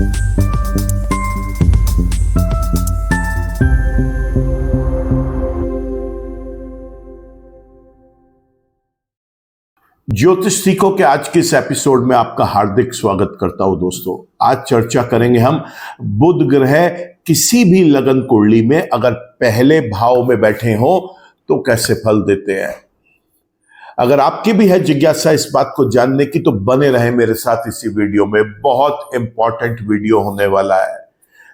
ज्योतिष सीखो के आज के इस एपिसोड में आपका हार्दिक स्वागत करता हूं दोस्तों। आज चर्चा करेंगे हम बुध ग्रह किसी भी लगन कुंडली में अगर पहले भाव में बैठे हो तो कैसे फल देते हैं। अगर आपकी भी है जिज्ञासा इस बात को जानने की तो बने रहे मेरे साथ इसी वीडियो में, बहुत इंपॉर्टेंट वीडियो होने वाला है।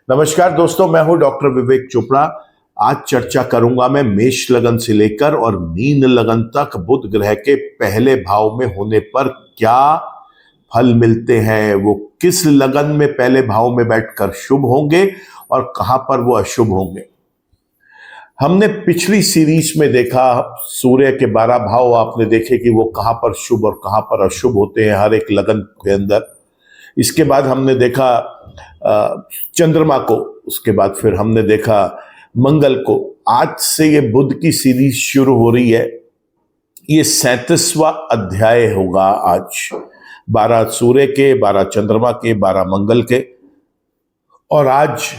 नमस्कार दोस्तों, मैं हूं डॉक्टर विवेक चोपड़ा। आज चर्चा करूंगा मैं मेष लगन से लेकर और मीन लगन तक बुध ग्रह के पहले भाव में होने पर क्या फल मिलते हैं, वो किस लगन में पहले भाव में बैठकर शुभ होंगे और कहां पर वो अशुभ होंगे। हमने पिछली सीरीज में देखा सूर्य के 12 भाव, आपने देखे कि वो कहां पर शुभ और कहां पर अशुभ होते हैं हर एक लगन के अंदर। इसके बाद हमने देखा चंद्रमा को, उसके बाद फिर हमने देखा मंगल को। आज से ये बुध की सीरीज शुरू हो रही है। ये 37वां अध्याय होगा आज। 12 सूर्य के, 12 चंद्रमा के, 12 मंगल के, और आज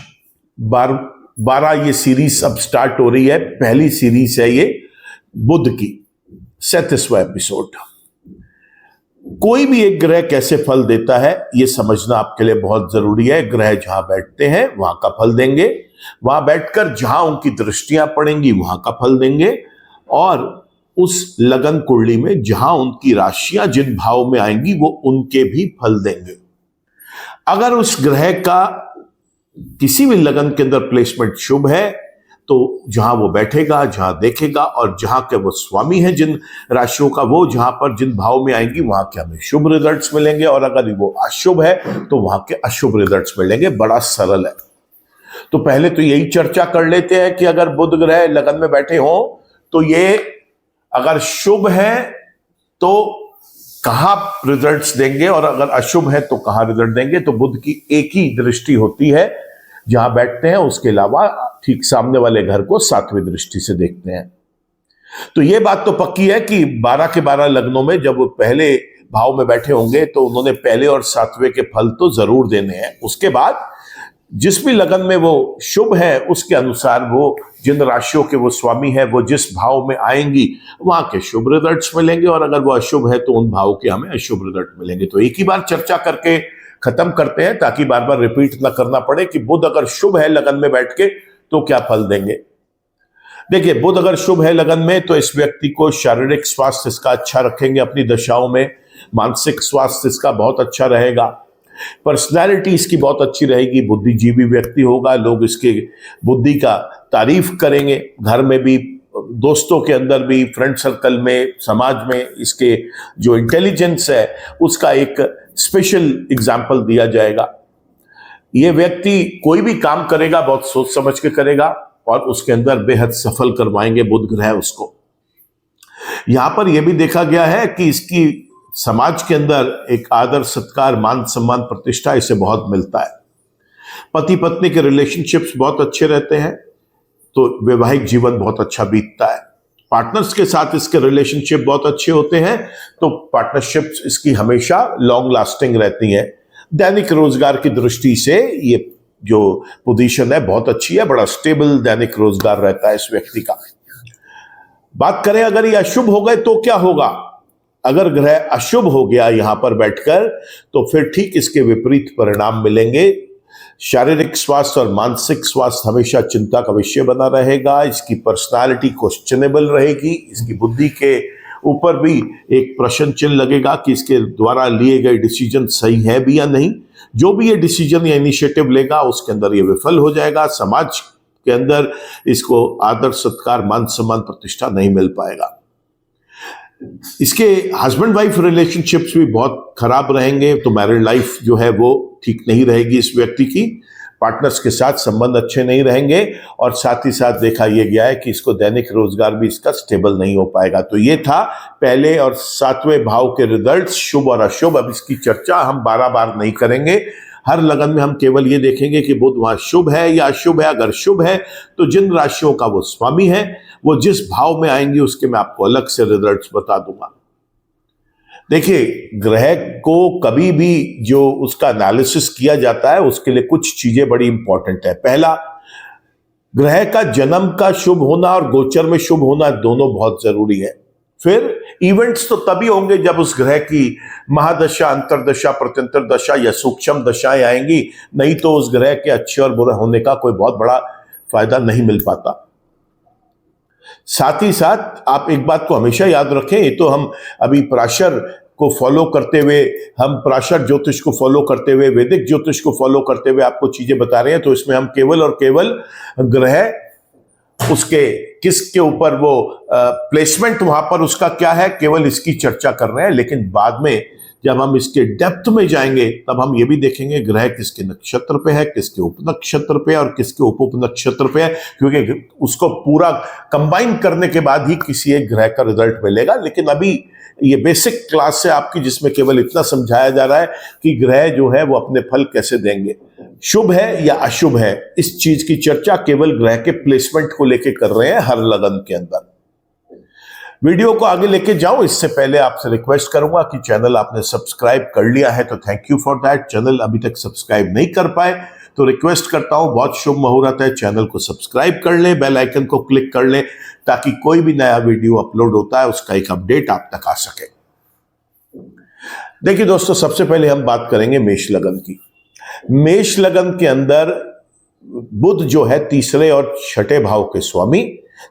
12 ये सीरीज अब स्टार्ट हो रही है। पहली सीरीज है ये बुध की, 37वां एपिसोड। कोई भी एक ग्रह कैसे फल देता है ये समझना आपके लिए बहुत जरूरी है। ग्रह जहां बैठते हैं वहां का फल देंगे, वहां बैठकर जहां उनकी दृष्टियां पड़ेंगी वहां का फल देंगे, और उस लगन कुंडली में जहां उनकी राशियां जिन भाव में आएंगी वो उनके भी फल देंगे। अगर उस ग्रह का किसी भी लगन के अंदर प्लेसमेंट शुभ है तो जहां वो बैठेगा, जहां देखेगा और जहां के वो स्वामी है जिन राशियों का, वो जहां पर जिन भाव में आएंगी वहां के हमें शुभ रिजल्ट्स मिलेंगे, और अगर वो अशुभ है तो वहां के अशुभ रिजल्ट्स मिलेंगे। बड़ा सरल है। तो पहले तो यही चर्चा कर लेते हैं कि अगर बुध ग्रह लगन में बैठे हो तो ये अगर शुभ है तो कहां रिजल्ट्स देंगे, और अगर अशुभ है तो कहां रिजल्ट देंगे। तो बुध की एक ही दृष्टि होती है जहां बैठते हैं, उसके अलावा ठीक सामने वाले घर को 7वीं दृष्टि से देखते हैं। तो यह बात तो पक्की है कि 12 के 12 लग्नों में जब वो पहले भाव में बैठे होंगे तो उन्होंने पहले और 7वें के फल तो जरूर देने हैं। उसके बाद जिस भी लगन में वो शुभ है उसके अनुसार वो जिन राशियों के वो स्वामी है वो जिस भाव में आएंगी वहां के शुभ रिजल्ट्स मिलेंगे, और अगर वो अशुभ है तो उन भाव के हमें अशुभ रिजल्ट मिलेंगे। तो एक ही बार चर्चा करके खत्म करते हैं ताकि बार बार रिपीट ना करना पड़े कि बुध अगर शुभ है लगन में बैठ के तो क्या फल देंगे। देखिए, बुध अगर शुभ है लगन में तो इस व्यक्ति को शारीरिक स्वास्थ्य इसका अच्छा रखेंगे अपनी दशाओं में, मानसिक स्वास्थ्य इसका बहुत अच्छा रहेगा, पर्सनैलिटी इसकी बहुत अच्छी रहेगी, बुद्धिजीवी व्यक्ति होगा, लोग इसके बुद्धि का तारीफ करेंगे, घर में भी, दोस्तों के अंदर भी, फ्रेंड सर्कल में, समाज में इसके जो इंटेलिजेंस है उसका एक स्पेशल एग्जाम्पल दिया जाएगा। यह व्यक्ति कोई भी काम करेगा बहुत सोच समझ के करेगा और उसके अंदर बेहद सफल करवाएंगे बुध ग्रह उसको। यहां पर यह भी देखा गया है कि इसकी समाज के अंदर एक आदर सत्कार, मान सम्मान, प्रतिष्ठा इसे बहुत मिलता है। पति पत्नी के रिलेशनशिप्स बहुत अच्छे रहते हैं तो वैवाहिक जीवन बहुत अच्छा बीतता है। पार्टनर्स के साथ इसके रिलेशनशिप बहुत अच्छे होते हैं तो पार्टनरशिप्स इसकी हमेशा लॉन्ग लास्टिंग रहती है। दैनिक रोजगार की दृष्टि से ये जो पोजीशन है बहुत अच्छी है, बड़ा स्टेबल दैनिक रोजगार रहता है इस व्यक्ति का। बात करें अगर ये अशुभ हो गए तो क्या होगा। अगर ग्रह अशुभ हो गया यहां पर बैठकर तो फिर ठीक इसके विपरीत परिणाम मिलेंगे। शारीरिक स्वास्थ्य और मानसिक स्वास्थ्य हमेशा चिंता का विषय बना रहेगा। इसकी पर्सनालिटी क्वेश्चनेबल रहेगी। इसकी बुद्धि के ऊपर भी एक प्रश्न चिन्ह लगेगा कि इसके द्वारा लिए गए डिसीजन सही है भी या नहीं। जो भी ये डिसीजन या इनिशिएटिव लेगा उसके अंदर ये विफल हो जाएगा। समाज के अंदर इसको आदर सत्कार, मान सम्मान, प्रतिष्ठा नहीं मिल पाएगा। इसके हस्बैंड वाइफ रिलेशनशिप्स भी बहुत खराब रहेंगे, तो मैरिड लाइफ जो है वो ठीक नहीं रहेगी इस व्यक्ति की। पार्टनर्स के साथ संबंध अच्छे नहीं रहेंगे और साथ ही साथ देखा यह गया है कि इसको दैनिक रोजगार भी इसका स्टेबल नहीं हो पाएगा। तो ये था पहले और 7वें भाव के रिजल्ट्स, शुभ और अशुभ। अब इसकी चर्चा हम 12 बार नहीं करेंगे। हर लगन में हम केवल ये देखेंगे कि बुध वहां शुभ है या अशुभ है। अगर शुभ है तो जिन राशियों का वो स्वामी है वो जिस भाव में आएंगी उसके मैं आपको अलग से रिजल्ट्स बता दूंगा। देखिए, ग्रह को कभी भी जो उसका एनालिसिस किया जाता है उसके लिए कुछ चीजें बड़ी इंपॉर्टेंट है। पहला, ग्रह का जन्म का शुभ होना और गोचर में शुभ होना दोनों बहुत जरूरी है। फिर इवेंट्स तो तभी होंगे जब उस ग्रह की महादशा, अंतरदशा, प्रत्यंतर दशा या सूक्ष्म दशाएं आएंगी, नहीं तो उस ग्रह के अच्छे और बुरे होने का कोई बहुत बड़ा फायदा नहीं मिल पाता। साथ ही साथ आप एक बात को हमेशा याद रखें, ये तो हम अभी पराशर को फॉलो करते हुए, हम पराशर ज्योतिष को फॉलो करते हुए, वैदिक ज्योतिष को फॉलो करते हुए आपको चीजें बता रहे हैं, तो इसमें हम केवल और केवल ग्रह, उसके किसके ऊपर वो प्लेसमेंट वहां पर उसका क्या है, केवल इसकी चर्चा कर रहे हैं। लेकिन बाद में जब हम इसके डेप्थ में जाएंगे तब हम ये भी देखेंगे ग्रह किसके नक्षत्र पे है, किसके उप नक्षत्र पे है और किसके उप नक्षत्र पे है, क्योंकि उसको पूरा कंबाइन करने के बाद ही किसी एक ग्रह का रिजल्ट मिलेगा। लेकिन अभी ये बेसिक क्लास है आपकी, जिसमें केवल इतना समझाया जा रहा है कि ग्रह जो है वो अपने फल कैसे देंगे, शुभ है या अशुभ है, इस चीज की चर्चा केवल ग्रह के प्लेसमेंट को लेके कर रहे हैं हर लगन के अंदर। वीडियो को आगे लेके जाऊं इससे पहले आपसे रिक्वेस्ट करूंगा कि चैनल आपने सब्सक्राइब कर लिया है तो thank you for that. Channel अभी तक सब्सक्राइब नहीं कर पाए तो रिक्वेस्ट करता हूं, बहुत शुभ मुहूर्त है, चैनल को सब्सक्राइब कर लें, बेल आइकन को क्लिक कर लें, ताकि कोई भी नया वीडियो अपलोड होता है उसका एक अपडेट आप तक आ सके। देखिए दोस्तों, सबसे पहले हम बात करेंगे मेष लगन की। मेष लगन के अंदर बुध जो है तीसरे और छठे भाव के स्वामी,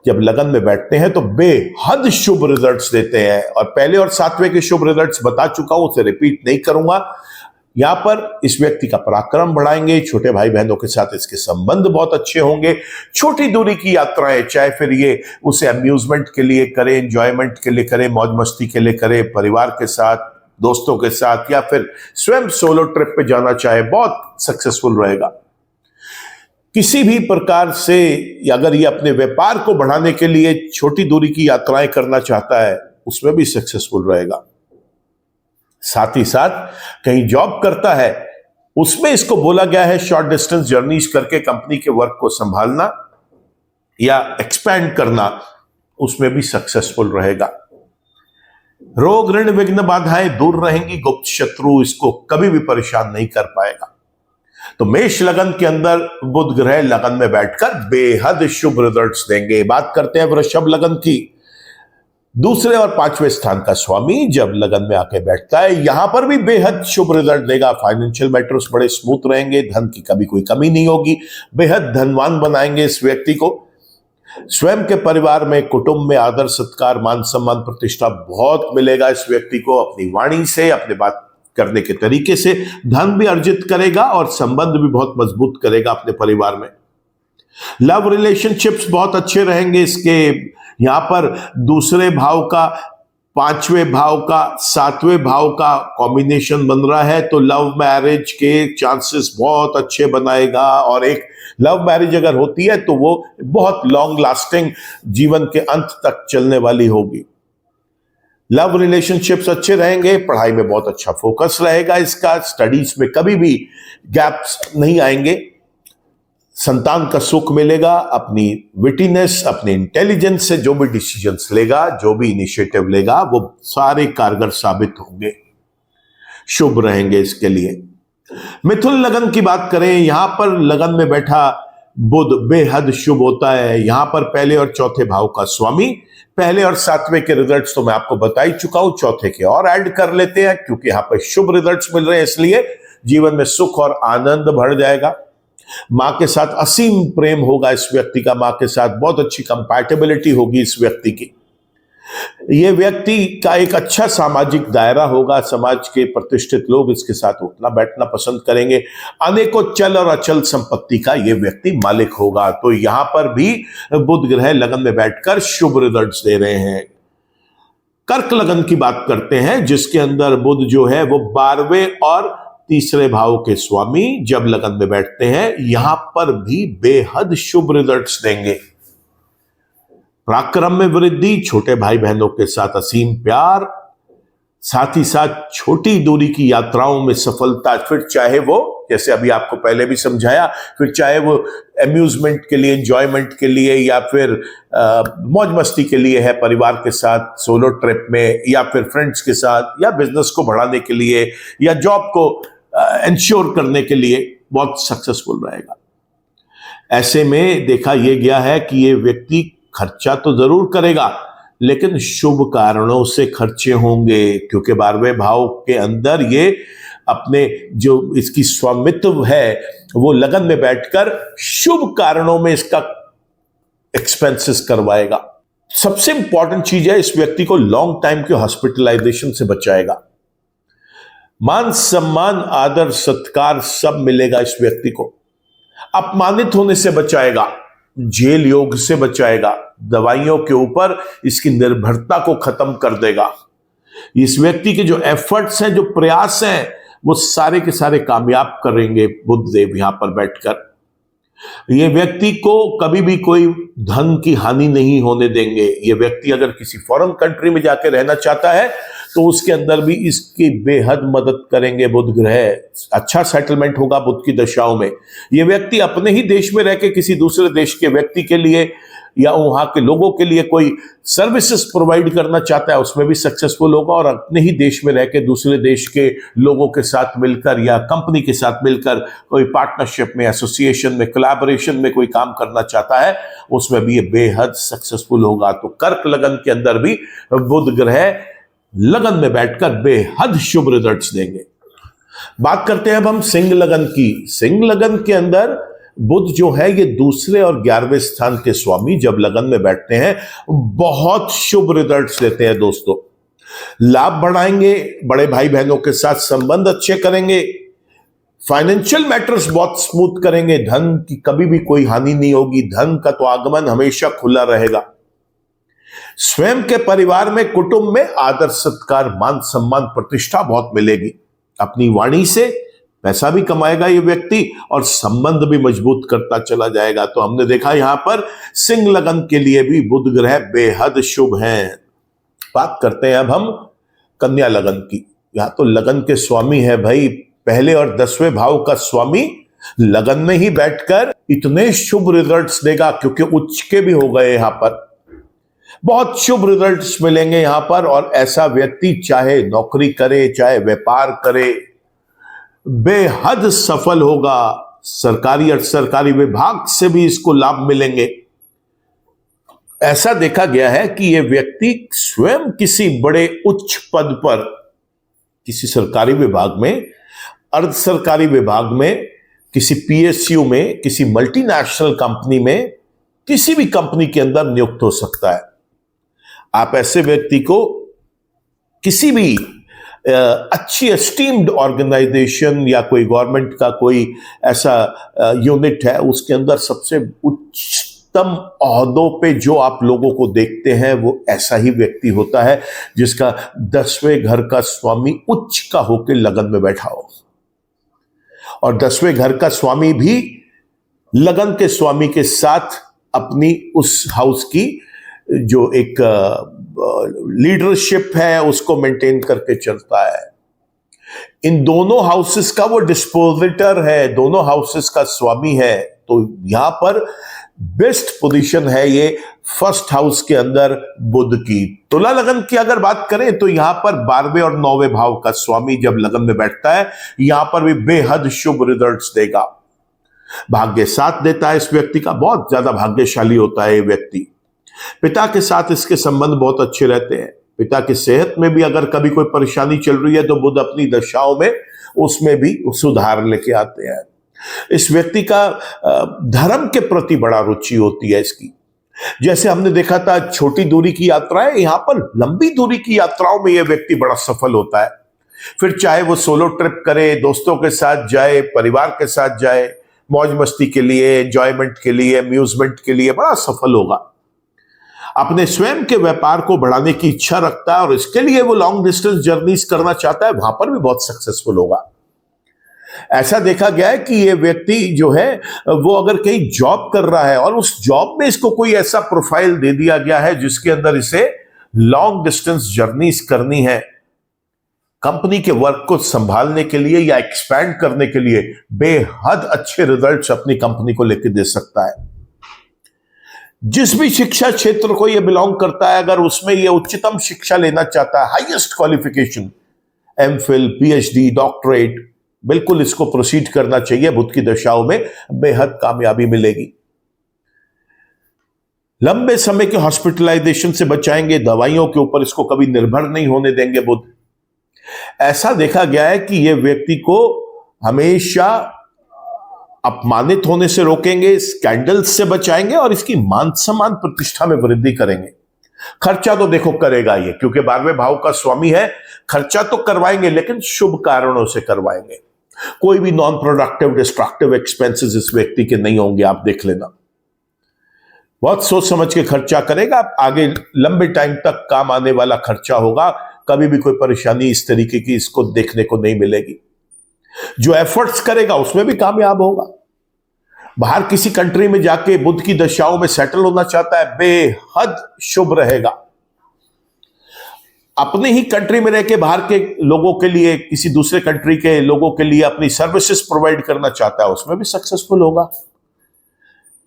जब लगन में बैठते हैं तो बेहद शुभ रिजल्ट्स देते हैं, और पहले और सातवें के शुभ रिजल्ट्स बता चुका हूं, उसे रिपीट नहीं करूंगा। यहां पर इस व्यक्ति का पराक्रम बढ़ाएंगे, छोटे भाई बहनों के साथ इसके संबंध बहुत अच्छे होंगे, छोटी दूरी की यात्राएं, चाहे फिर ये उसे अम्यूजमेंट के लिए करे, एंजॉयमेंट के लिए करे, मौज मस्ती के लिए करे, परिवार के साथ, दोस्तों के साथ, या फिर स्वयं सोलो ट्रिप पे जाना चाहे, बहुत सक्सेसफुल रहेगा। किसी भी प्रकार से अगर ये अपने व्यापार को बढ़ाने के लिए छोटी दूरी की यात्राएं करना चाहता है, उसमें भी सक्सेसफुल रहेगा। साथ ही साथ कहीं जॉब करता है, उसमें इसको बोला गया है शॉर्ट डिस्टेंस जर्नीज करके कंपनी के वर्क को संभालना या एक्सपैंड करना, उसमें भी सक्सेसफुल रहेगा। रोग ऋण विघ्न बाधाएं दूर रहेंगी, गुप्त शत्रु इसको कभी भी परेशान नहीं कर पाएगा। तो मेष लगन के अंदर बुध ग्रह लगन में बैठकर बेहद शुभ रिजल्ट्स देंगे। बात करते हैं वृषभ लगन की। दूसरे और पांचवें स्थान का स्वामी जब लगन में आके बैठता है, यहां पर भी बेहद शुभ रिजल्ट देगा। फाइनेंशियल मैटर्स बड़े स्मूथ रहेंगे, धन की कभी कोई कमी नहीं होगी, बेहद धनवान बनाएंगे इस व्यक्ति को। स्वयं के परिवार में, कुटुंब में आदर सत्कार, मान सम्मान, प्रतिष्ठा बहुत मिलेगा इस व्यक्ति को। अपनी वाणी से, अपने बात करने के तरीके से धन भी अर्जित करेगा और संबंध भी बहुत मजबूत करेगा अपने परिवार में। लव रिलेशनशिप्स बहुत अच्छे रहेंगे इसके। यहां पर दूसरे भाव का, पांचवें भाव का, सातवें भाव का कॉम्बिनेशन बन रहा है, तो लव मैरिज के चांसेस बहुत अच्छे बनाएगा। और एक लव मैरिज अगर होती है तो वो बहुत लॉन्ग लास्टिंग, जीवन के अंत तक चलने वाली होगी। लव रिलेशनशिप्स अच्छे रहेंगे, पढ़ाई में बहुत अच्छा फोकस रहेगा इसका, स्टडीज में कभी भी गैप्स नहीं आएंगे, संतान का सुख मिलेगा। अपनी विटीनेस, अपने इंटेलिजेंस से जो भी डिसीजंस लेगा, जो भी इनिशिएटिव लेगा, वो सारे कारगर साबित होंगे, शुभ रहेंगे इसके लिए। मिथुन लगन की बात करें, यहां पर लगन में बैठा बुध बेहद शुभ होता है। यहां पर पहले और चौथे भाव का स्वामी, पहले और सातवें के रिजल्ट्स तो मैं आपको बता ही चुका हूं, चौथे के और ऐड कर लेते हैं क्योंकि यहां पर शुभ रिजल्ट्स मिल रहे हैं, इसलिए जीवन में सुख और आनंद बढ़ जाएगा। मां के साथ असीम प्रेम होगा इस व्यक्ति का, मां के साथ बहुत अच्छी कंपैटिबिलिटी होगी इस व्यक्ति की। यह व्यक्ति का एक अच्छा सामाजिक दायरा होगा, समाज के प्रतिष्ठित लोग इसके साथ उठना बैठना पसंद करेंगे। अनेकों चल और अचल संपत्ति का यह व्यक्ति मालिक होगा। तो यहां पर भी बुध ग्रह लगन में बैठकर शुभ रिजल्ट्स दे रहे हैं। कर्क लगन की बात करते हैं, जिसके अंदर बुध जो है वो 12वें और तीसरे भाव के स्वामी जब लगन में बैठते हैं, यहां पर भी बेहद शुभ रिजल्ट्स देंगे। पराक्रम में वृद्धि, छोटे भाई बहनों के साथ असीम प्यार, साथ ही साथ छोटी दूरी की यात्राओं में सफलता, फिर चाहे वो, जैसे अभी आपको पहले भी समझाया, फिर चाहे वो अम्यूजमेंट के लिए, एंजॉयमेंट के लिए, या फिर मौज मस्ती के लिए है परिवार के साथ सोलो ट्रिप में, या फिर फ्रेंड्स के साथ, या बिजनेस को बढ़ाने के लिए, या जॉब को इंश्योर करने के लिए, बहुत सक्सेसफुल रहेगा। ऐसे में देखा यह गया है कि ये व्यक्ति खर्चा तो जरूर करेगा, लेकिन शुभ कारणों से खर्चे होंगे, क्योंकि 12वें भाव के अंदर ये अपने जो इसकी स्वामित्व है वो लगन में बैठकर शुभ कारणों में इसका एक्सपेंसेस करवाएगा। सबसे इंपॉर्टेंट चीज है, इस व्यक्ति को लॉन्ग टाइम के हॉस्पिटलाइजेशन से बचाएगा। मान सम्मान, आदर, सत्कार सब मिलेगा इस व्यक्ति को। अपमानित होने से बचाएगा, जेल योग से बचाएगा, दवाइयों के ऊपर इसकी निर्भरता को खत्म कर देगा। इस व्यक्ति के जो एफर्ट्स हैं, जो प्रयास हैं, वो सारे के सारे कामयाब करेंगे बुध देव यहां पर बैठकर। ये व्यक्ति को कभी भी कोई धन की हानि नहीं होने देंगे। ये व्यक्ति अगर किसी फॉरेन कंट्री में जाकर रहना चाहता है तो उसके अंदर भी इसकी बेहद मदद करेंगे बुध ग्रह। अच्छा सेटलमेंट होगा बुध की दशाओं में। ये व्यक्ति अपने ही देश में रह के किसी दूसरे देश के व्यक्ति के लिए या वहां के लोगों के लिए कोई सर्विसेज प्रोवाइड करना चाहता है, उसमें भी सक्सेसफुल होगा। और अपने ही देश में रह के दूसरे देश के लोगों के साथ मिलकर या कंपनी के साथ मिलकर कोई पार्टनरशिप में, एसोसिएशन में, कोलैबोरेशन में कोई काम करना चाहता है, उसमें भी ये बेहद सक्सेसफुल होगा। तो कर्क लगन के अंदर भी बुध ग्रह लगन में बैठकर बेहद शुभ रिजल्ट्स देंगे। बात करते हैं अब हम सिंह लगन की। सिंह लगन के अंदर बुध जो है ये दूसरे और 11वें स्थान के स्वामी जब लगन में बैठते हैं बहुत शुभ रिजल्ट्स देते हैं दोस्तों। लाभ बढ़ाएंगे, बड़े भाई बहनों के साथ संबंध अच्छे करेंगे, फाइनेंशियल मैटर्स बहुत स्मूथ करेंगे, धन की कभी भी कोई हानि नहीं होगी, धन का तो आगमन हमेशा खुला रहेगा। स्वयं के परिवार में, कुटुंब में आदर सत्कार, मान सम्मान, प्रतिष्ठा बहुत मिलेगी। अपनी वाणी से पैसा भी कमाएगा ये व्यक्ति और संबंध भी मजबूत करता चला जाएगा। तो हमने देखा यहां पर सिंह लगन के लिए भी बुध ग्रह बेहद शुभ हैं। बात करते हैं अब हम कन्या लगन की। यहां तो लगन के स्वामी है भाई, पहले और 10वें भाव का स्वामी लगन में ही बैठकर इतने शुभ रिजल्ट्स देगा, क्योंकि उच्च के भी हो गए यहां पर। बहुत शुभ रिजल्ट्स मिलेंगे यहां पर। और ऐसा व्यक्ति चाहे नौकरी करे, चाहे व्यापार करे, बेहद सफल होगा। सरकारी और सरकारी विभाग से भी इसको लाभ मिलेंगे। ऐसा देखा गया है कि यह व्यक्ति स्वयं किसी बड़े उच्च पद पर, किसी सरकारी विभाग में, अर्ध सरकारी विभाग में, किसी पीएसयू में, किसी मल्टीनेशनल कंपनी में, किसी भी कंपनी के अंदर नियुक्त हो सकता है। आप ऐसे व्यक्ति को किसी भी अच्छी एस्टीम्ड ऑर्गेनाइजेशन या कोई गवर्नमेंट का कोई ऐसा यूनिट है, उसके अंदर सबसे उच्चतम ओहदों पे जो आप लोगों को देखते हैं वो ऐसा ही व्यक्ति होता है जिसका 10वें घर का स्वामी उच्च का होकर लगन में बैठा हो। और 10वें घर का स्वामी भी लगन के स्वामी के साथ अपनी उस हाउस की जो एक लीडरशिप है उसको मेंटेन करके चलता है। इन दोनों हाउसेस का वो डिस्पोजिटर है, दोनों हाउसेस का स्वामी है। तो यहां पर बेस्ट पोजीशन है ये फर्स्ट हाउस के अंदर बुध की। तुला लगन की अगर बात करें तो यहां पर 12वें और 9वें भाव का स्वामी जब लगन में बैठता है, यहां पर भी बेहद शुभ रिजल्ट्स देगा। भाग्य साथ देता है इस व्यक्ति का, बहुत ज्यादा भाग्यशाली होता है ये व्यक्ति। पिता के साथ इसके संबंध बहुत अच्छे रहते हैं। पिता की सेहत में भी अगर कभी कोई परेशानी चल रही है तो बुध अपनी दशाओं में उसमें भी सुधार लेके आते हैं। इस व्यक्ति का धर्म के प्रति बड़ा रुचि होती है इसकी। जैसे हमने देखा था छोटी दूरी की यात्राएं, यहां पर लंबी दूरी की यात्राओं में यह व्यक्ति बड़ा सफल होता है। फिर चाहे वो सोलो ट्रिप करे, दोस्तों के साथ जाए, परिवार के साथ जाए, मौज मस्ती के लिए, एंजॉयमेंट के लिए, अम्यूजमेंट के लिए, बड़ा सफल होगा। अपने स्वयं के व्यापार को बढ़ाने की इच्छा रखता है और इसके लिए वो लॉन्ग डिस्टेंस जर्नीज करना चाहता है, वहां पर भी बहुत सक्सेसफुल होगा। ऐसा देखा गया है कि ये व्यक्ति जो है वो अगर कहीं जॉब कर रहा है और उस जॉब में इसको कोई ऐसा प्रोफाइल दे दिया गया है जिसके अंदर इसे लॉन्ग डिस्टेंस जर्नीज करनी है, कंपनी के वर्क को संभालने के लिए या एक्सपैंड करने के लिए बेहद अच्छे रिजल्ट्स अपनी कंपनी को लेकर दे सकता है। जिस भी शिक्षा क्षेत्र को यह बिलोंग करता है, अगर उसमें यह उच्चतम शिक्षा लेना चाहता है, highest qualification, MPhil, PhD, doctorate, बिल्कुल इसको प्रोसीड करना चाहिए। बुध की दशाओं में बेहद कामयाबी मिलेगी। लंबे समय के हॉस्पिटलाइजेशन से बचाएंगे, दवाइयों के ऊपर इसको कभी निर्भर नहीं होने देंगे बुध। ऐसा देखा गया है कि यह व्यक्ति को हमेशा अपमानित होने से रोकेंगे, स्कैंडल्स से बचाएंगे और इसकी मान सम्मान प्रतिष्ठा में वृद्धि करेंगे। खर्चा तो देखो करेगा ये, क्योंकि 12वें भाव का स्वामी है। खर्चा तो करवाएंगे लेकिन शुभ कारणों से करवाएंगे। कोई भी नॉन प्रोडक्टिव डिस्ट्रक्टिव एक्सपेंसेस इस व्यक्ति के नहीं होंगे, आप देख लेना। बहुत सोच समझ के खर्चा करेगा, आगे लंबे टाइम तक काम आने वाला खर्चा होगा। कभी भी कोई परेशानी इस तरीके की इसको देखने को नहीं मिलेगी। जो एफर्ट्स करेगा उसमें भी कामयाब होगा। बाहर किसी कंट्री में जाके बुध की दशाओं में सेटल होना चाहता है, बेहद शुभ रहेगा। अपने ही कंट्री में रह के बाहर के लोगों के लिए, किसी दूसरे कंट्री के लोगों के लिए अपनी सर्विसेज प्रोवाइड करना चाहता है, उसमें भी सक्सेसफुल होगा।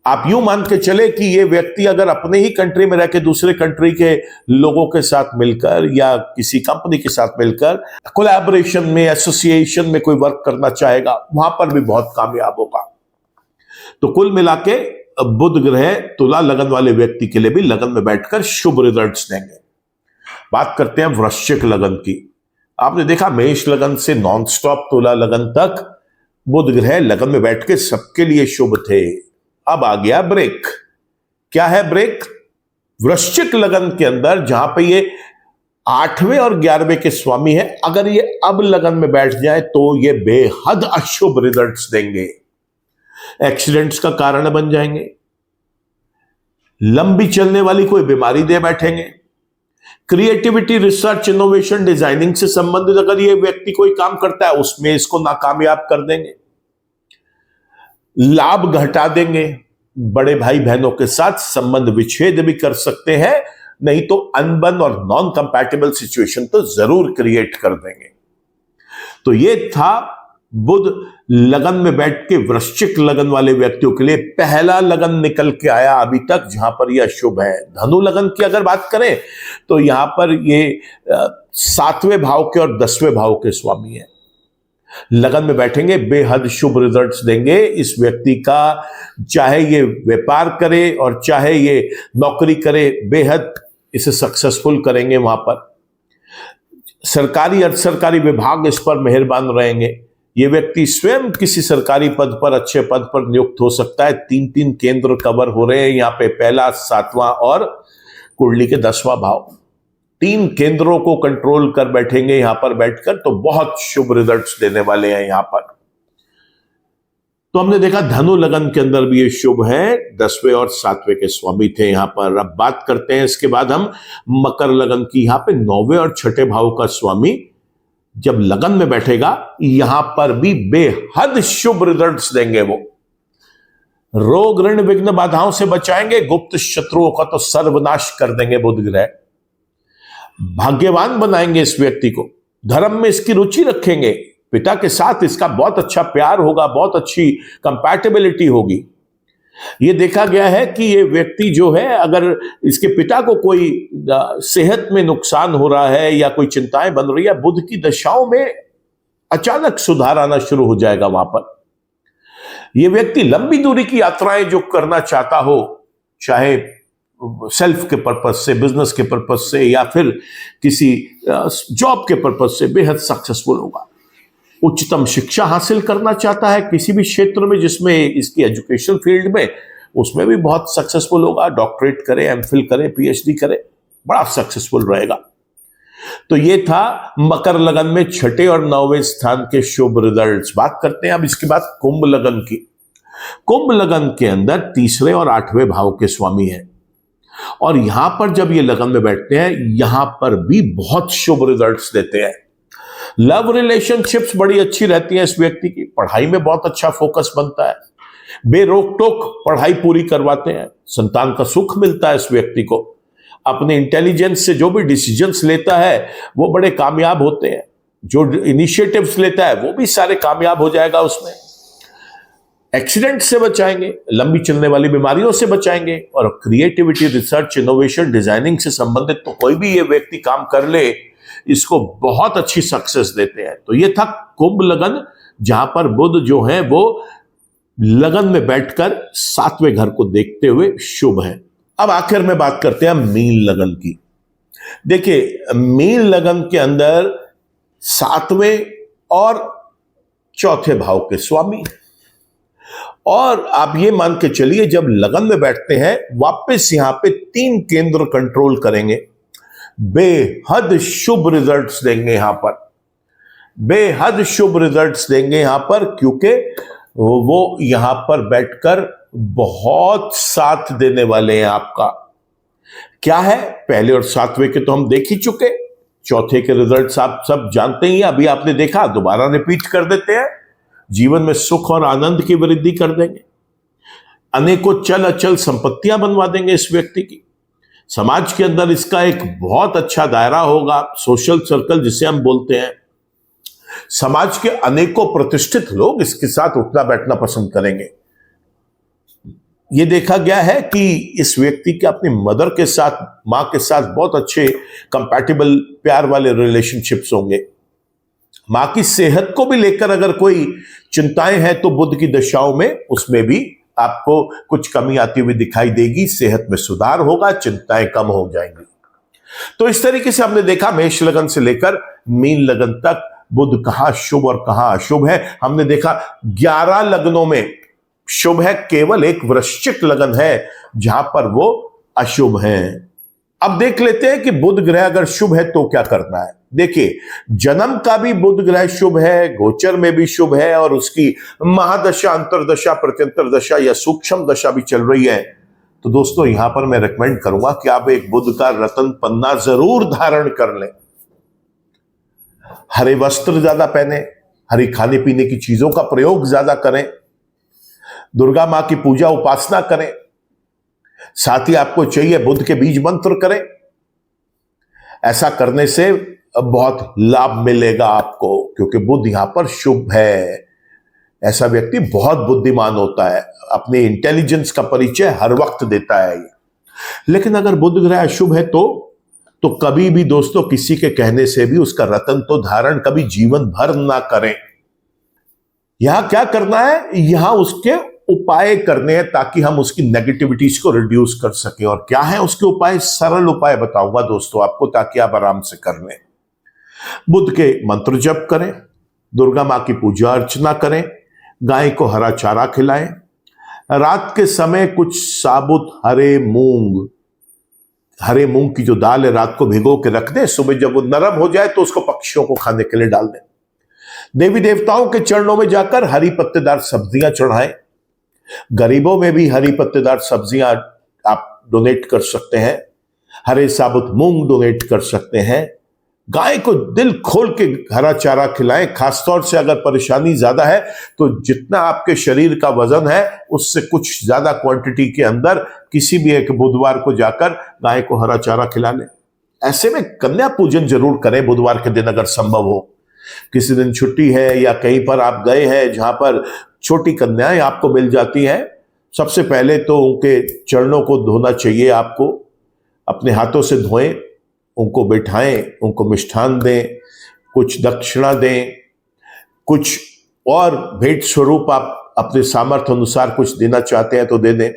आप यूं मान के चले कि ये व्यक्ति अगर अपने ही कंट्री में रह के दूसरे कंट्री के लोगों के साथ मिलकर या किसी कंपनी के साथ मिलकर कोलैबोरेशन में, एसोसिएशन में कोई वर्क करना चाहेगा, वहां पर भी बहुत कामयाब होगा। तो कुल मिला के बुध ग्रह तुला लगन वाले व्यक्ति के लिए भी लगन में बैठकर शुभ रिजल्ट्स देंगे। बात करते हैं वृश्चिक लगन की। आपने देखा मेष लगन से नॉनस्टॉप तुला लगन तक बुध ग्रह लगन में बैठ के सबके लिए शुभ थे। अब आ गया ब्रेक। क्या है ब्रेक? वृश्चिक लगन के अंदर जहां पे ये 8वें और 11वें के स्वामी है, अगर ये अब लगन में बैठ जाए तो ये बेहद अशुभ रिजल्ट्स देंगे। एक्सीडेंट्स का कारण बन जाएंगे, लंबी चलने वाली कोई बीमारी दे बैठेंगे। क्रिएटिविटी, रिसर्च, इनोवेशन, डिजाइनिंग से संबंधित अगर ये व्यक्ति कोई काम करता है उसमें इसको नाकामयाब कर देंगे। लाभ घटा देंगे। बड़े भाई बहनों के साथ संबंध विच्छेद भी कर सकते हैं, नहीं तो अनबन और नॉन कंपैटिबल सिचुएशन तो जरूर क्रिएट कर देंगे। तो ये था बुध लगन में बैठ के वृश्चिक लगन वाले व्यक्तियों के लिए पहला लगन निकल के आया अभी तक, जहां पर यह शुभ है। धनु लगन की अगर बात करें तो यहां पर ये 7वें भाव के और 10वें भाव के स्वामी है। लगन में बैठेंगे, बेहद शुभ रिजल्ट्स देंगे। इस व्यक्ति का चाहे ये व्यापार करे और चाहे ये नौकरी करे, बेहद इसे सक्सेसफुल करेंगे। वहां पर सरकारी अर्ध सरकारी विभाग इस पर मेहरबान रहेंगे। ये व्यक्ति स्वयं किसी सरकारी पद पर, अच्छे पद पर नियुक्त हो सकता है। 3 केंद्र कवर हो रहे हैं यहां पे, पहला, 7वां और कुंडली के 10वां भाव। 3 केंद्रों को कंट्रोल कर बैठेंगे यहां पर बैठकर, तो बहुत शुभ रिजल्ट्स देने वाले हैं यहां पर। तो हमने देखा धनु लगन के अंदर भी ये शुभ है, 10वें और 7वें के स्वामी थे यहां पर। अब बात करते हैं इसके बाद हम मकर लगन की। यहां पे 9वें और 6ठे भाव का स्वामी जब लगन में बैठेगा, यहां पर भी बेहद शुभ रिजल्ट्स देंगे। वो रोग, ऋण, विघ्न, बाधाओं से बचाएंगे। गुप्त शत्रुओं का तो सर्वनाश कर देंगे बुध ग्रह। भाग्यवान बनाएंगे इस व्यक्ति को। धर्म में इसकी रुचि रखेंगे, पिता के साथ इसका बहुत अच्छा प्यार होगा, बहुत अच्छी कंपैटिबिलिटी होगी। ये देखा गया है कि ये व्यक्ति जो है, अगर इसके पिता को कोई सेहत में नुकसान हो रहा है या कोई चिंताएं बन रही है, बुध की दशाओं में अचानक सुधार आना शुरू हो जाएगा वहां पर। ये व्यक्ति लंबी दूरी की यात्राएं जो करना चाहता हो, चाहे सेल्फ के पर्पज से, बिजनेस के पर्पज से या फिर किसी जॉब के पर्पज से, बेहद सक्सेसफुल होगा। उच्चतम शिक्षा हासिल करना चाहता है किसी भी क्षेत्र में जिसमें इसकी एजुकेशन फील्ड में, उसमें भी बहुत सक्सेसफुल होगा। डॉक्टरेट करे, एमफिल करे, पीएचडी करे, बड़ा सक्सेसफुल रहेगा। तो ये था मकर लगन में 6ठे और 9वें स्थान के शुभ रिजल्ट्स। बात करते हैं अब इसके बाद कुंभ लगन की। कुंभ लगन के अंदर 3रे और 8वें भाव के स्वामी हैं, और यहां पर जब ये लगन में बैठते हैं, यहां पर भी बहुत शुभ रिजल्ट्स देते हैं। लव रिलेशनशिप्स बड़ी अच्छी रहती है इस व्यक्ति की। पढ़ाई में बहुत अच्छा फोकस बनता है। बेरोक टोक पढ़ाई पूरी करवाते हैं। संतान का सुख मिलता है इस व्यक्ति को। अपने इंटेलिजेंस से जो भी डिसीजंस लेता है वो बड़े कामयाब होते हैं। जो इनिशिएटिव्स लेता है वो भी सारे कामयाब हो जाएगा उसमें। एक्सीडेंट से बचाएंगे, लंबी चलने वाली बीमारियों से बचाएंगे, और क्रिएटिविटी, रिसर्च, इनोवेशन, डिजाइनिंग से संबंधित तो कोई भी ये व्यक्ति काम कर ले, इसको बहुत अच्छी सक्सेस देते हैं। तो ये था कुंभ लगन, जहां पर बुध जो है वो लगन में बैठकर 7वें घर को देखते हुए शुभ है। अब आखिर में बात करते हैं मीन लगन की। देखिए, मीन लगन के अंदर 7वें और चौथे भाव के स्वामी, और आप ये मान के चलिए जब लगन में बैठते हैं वापस यहां पे 3 केंद्र कंट्रोल करेंगे, बेहद शुभ रिजल्ट्स देंगे यहां पर, बेहद शुभ रिजल्ट्स देंगे यहां पर, क्योंकि वो यहां पर बैठकर बहुत साथ देने वाले हैं आपका। क्या है, पहले और 7वें के तो हम देख ही चुके, चौथे के रिजल्ट्स आप सब जानते ही, अभी आपने देखा, दोबारा रिपीट कर देते हैं। जीवन में सुख और आनंद की वृद्धि कर देंगे, अनेकों चल अचल संपत्तियां बनवा देंगे इस व्यक्ति की, समाज के अंदर इसका एक बहुत अच्छा दायरा होगा, सोशल सर्कल जिसे हम बोलते हैं। समाज के अनेकों प्रतिष्ठित लोग इसके साथ उठना बैठना पसंद करेंगे। यह देखा गया है कि इस व्यक्ति के अपनी मदर के साथ, मां के साथ बहुत अच्छे कंपैटिबल प्यार वाले रिलेशनशिप्स होंगे। मां की सेहत को भी लेकर अगर कोई चिंताएं हैं तो बुध की दशाओं में उसमें भी आपको कुछ कमी आती हुई दिखाई देगी, सेहत में सुधार होगा, चिंताएं कम हो जाएंगी। तो इस तरीके से हमने देखा मेष लगन से लेकर मीन लगन तक बुध कहां शुभ और कहां अशुभ है। हमने देखा 11 लग्नों में शुभ है, केवल एक वृश्चिक लगन है जहां पर वो अशुभ है। अब देख लेते हैं कि बुध ग्रह अगर शुभ है तो क्या करना है। देखिए, जन्म का भी बुध ग्रह शुभ है, गोचर में भी शुभ है, और उसकी महादशा, अंतरदशा, प्रत्यंतर दशा या सूक्ष्म दशा भी चल रही है। तो दोस्तों, यहां पर मैं रेकमेंड करूंगा कि आप एक बुध का रतन पन्ना जरूर धारण कर लें, हरे वस्त्र ज्यादा पहने, हरी खाने पीने की चीजों का प्रयोग ज्यादा करें, दुर्गा मां की पूजा उपासना करें, साथ ही आपको चाहिए बुध के बीज मंत्र करें। ऐसा करने से बहुत लाभ मिलेगा आपको, क्योंकि बुध यहां पर शुभ है। ऐसा व्यक्ति बहुत बुद्धिमान होता है, अपने इंटेलिजेंस का परिचय हर वक्त देता है। लेकिन अगर बुध ग्रह अशुभ है तो कभी भी दोस्तों किसी के कहने से भी उसका रतन तो धारण कभी जीवन भर ना करें। यहां क्या करना है, यहां उसके उपाय करने हैं ताकि हम उसकी नेगेटिविटीज को रिड्यूस कर सकें। और क्या है उसके उपाय, सरल उपाय बताऊंगा दोस्तों आपको, ताकि आप आराम से कर लें। बुध के मंत्र जप करें, दुर्गा मां की पूजा अर्चना करें, गाय को हरा चारा खिलाएं, रात के समय कुछ साबुत हरे मूंग की जो दाल है रात को भिगो के रख दें, सुबह जब वो नरम हो जाए तो उसको पक्षियों को खाने के लिए डाल दें। देवी देवताओं के चरणों में जाकर हरी पत्तेदार सब्जियां चढ़ाएं। गरीबों में भी हरी पत्तेदार सब्जियां आप डोनेट कर सकते हैं, हरे साबुत मूंग डोनेट कर सकते हैं। गाय को दिल खोल के हरा चारा खिलाएं, खासतौर से अगर परेशानी ज्यादा है तो जितना आपके शरीर का वजन है उससे कुछ ज्यादा क्वांटिटी के अंदर किसी भी एक बुधवार को जाकर गाय को हरा चारा खिला लें। ऐसे में कन्या पूजन जरूर करें बुधवार के दिन अगर संभव हो। किसी दिन छुट्टी है या कहीं पर आप गए हैं जहां पर छोटी कन्याएं आपको मिल जाती हैं, सबसे पहले तो उनके चरणों को धोना चाहिए आपको, अपने हाथों से धोएं, उनको बैठाएं, उनको मिष्ठान दें, कुछ दक्षिणा दें, कुछ और भेंट स्वरूप आप अपने सामर्थ्य अनुसार कुछ देना चाहते हैं तो दे दें।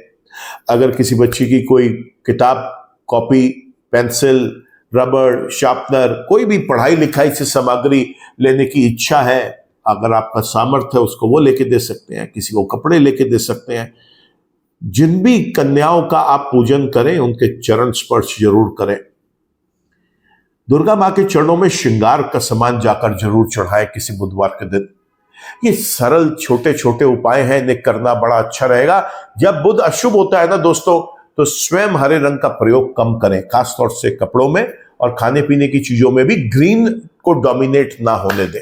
अगर किसी बच्ची की कोई किताब, कॉपी, पेंसिल, रबड़, शार्पनर, कोई भी पढ़ाई लिखाई से सामग्री लेने की इच्छा है, अगर आपका सामर्थ्य है उसको वो लेके दे सकते हैं, किसी को कपड़े लेके दे सकते हैं। जिन भी कन्याओं का आप पूजन करें उनके चरण स्पर्श जरूर करें। दुर्गा मां के चरणों में श्रृंगार का सामान जाकर जरूर चढ़ाएं किसी बुधवार के दिन। ये सरल छोटे छोटे उपाय हैं, इन्हें करना बड़ा अच्छा रहेगा। जब बुध अशुभ होता है ना दोस्तों, तो स्वयं हरे रंग का प्रयोग कम करें, खासतौर से कपड़ों में, और खाने पीने की चीजों में भी ग्रीन को डोमिनेट ना होने दें।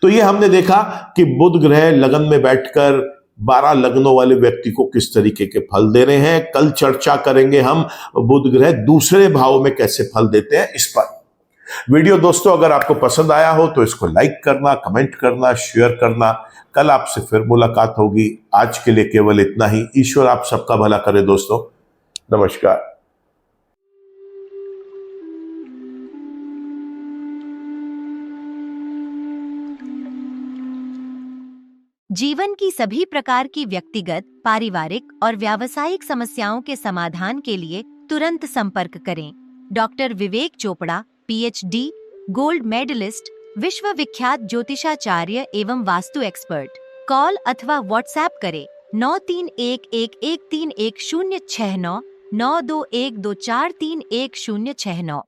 तो ये हमने देखा कि बुध ग्रह लगन में बैठकर 12 लग्नों वाले व्यक्ति को किस तरीके के फल दे रहे हैं। कल चर्चा करेंगे हम बुध ग्रह दूसरे भाव में कैसे फल देते हैं इस पर। वीडियो दोस्तों अगर आपको पसंद आया हो तो इसको लाइक करना, कमेंट करना, शेयर करना। कल आपसे फिर मुलाकात होगी। आज के लिए केवल इतना ही। ईश्वर आप सबका भला करे दोस्तों। नमस्कार। जीवन की सभी प्रकार की व्यक्तिगत, पारिवारिक और व्यावसायिक समस्याओं के समाधान के लिए तुरंत संपर्क करें। डॉक्टर विवेक चोपड़ा, पीएचडी, गोल्ड मेडलिस्ट, विश्व विख्यात ज्योतिषाचार्य एवं वास्तु एक्सपर्ट। कॉल अथवा व्हाट्सएप करें 9311131069 9212431069।